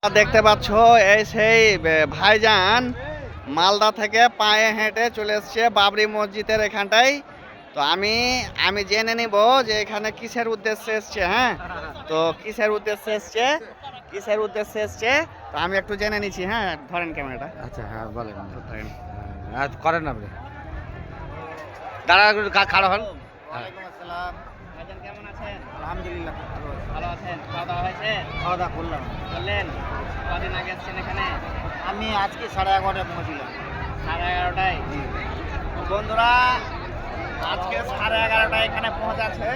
দেখতে পাচ্ছ এই সেই ভাইজান মালদা থেকে পায়ে হেঁটে চলে এসছে বাবরি মসজিদের এখানটায়। তো আমি জেনে নিব যে এখানে কিসের উদ্দেশ্যে এসছে। হ্যাঁ, তো কিসের উদ্দেশ্যে এসছে তো আমি একটু জেনে নিচ্ছি। হ্যাঁ, ধরেন ক্যামেরাটা। আচ্ছা, হ্যাঁ বলেন। ধরেন। করেন আপনি দাঁড়া খাড়া হন। ওয়ালাইকুম আসসালাম। ভাইজান কেমন আছেন? আলহামদুলিল্লাহ ভালো আছেন? খাওয়া দাওয়া হয়েছে? খাওয়া দাওয়া করলাম। বললেন কদিন আগে এসছেন এখানে? আমি আজকে 11:30টায় পৌঁছলাম। 11:30টায়। বন্ধুরা আজকে 11:30টায় এখানে পৌঁছাচ্ছে।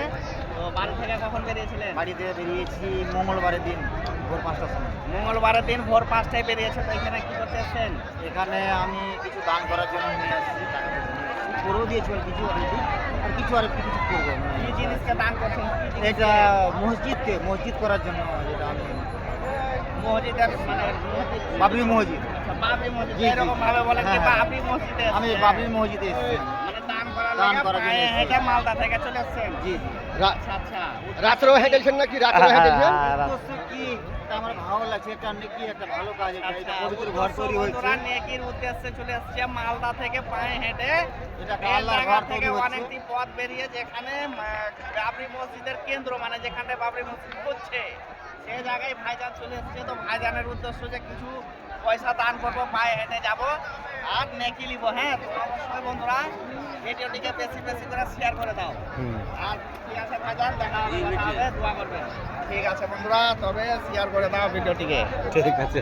তো বাড়ি থেকে কখন বেরিয়েছিলেন? বাড়ি থেকে বেরিয়েছি মঙ্গলবারের দিন ভোর 5টার সময়। মঙ্গলবারের দিন ভোর 5টায় বেরিয়েছে। তো এখানে কি করতে এসছেন? এখানে আমি কিছু দান করার জন্য নিয়ে আসছি, টাকা পয়সা নিয়ে আসছি। করেও দিয়েছি আর কিছু অলরেডি, আর কিছু আরেকটু কিছু করবো। কি জিনিসকে দান করছেন? কি জিনিস? এটা মসজিদ করার জন্য, যেটা আমি মসজিদের মানে বাবরি মসজিদ। বাবরি মসজিদ জি, জি। এরকম ভাবে বলে কি হ্যাঁ, বাবরি মসজিদে আমি এসছেন? বাবরি মসজিদে এসেছি। মানে দান দান করার করার জন্য জন্য এসেছি। এটা মালদা থেকে চলে এসছেন। জি জি। আচ্ছা আচ্ছা। রাত্রেও হেঁটেছেন নাকি? রাত্রেও হেঁটেছেন? উদ্দেশ্য কি এটা আমার ভালো লাগছে, এটা নাকি একটা ভালো কাজ, এটা আচ্ছা, পবিত্র ঘর তৈরি হয়েছে। বন্ধুরা নেকির উদ্দেশ্যে চলে এসছে মালদা থেকে পায়ে হেঁটে। এটা এই আল্লাহর জায়গা ঘর তৈরি থেকে হচ্ছে। অনেকটি পথ বেরিয়ে যেখানে বাবরি মসজিদের কেন্দ্র, মানে যেখানে বাবরি মসজিদ হচ্ছে সেই জায়গায় ভাইজান চলে এসছে। তো ভাইজানের উদ্দেশ্য যে কিছু পয়সা দান করবো, পায়ে হেঁটে যাব আর নেকি নিব। হ্যাঁ, তো অবশ্যই বন্ধুরা ভিডিওটিকে বেশি বেশি করে শেয়ার করে দাও। আর ঠিক আছে ভাইজান, দেখা হবে, দোয়া করবে। ঠিক আছে বন্ধুরা, তবে শেয়ার করে দাও ভিডিওটিকে। ঠিক আছে।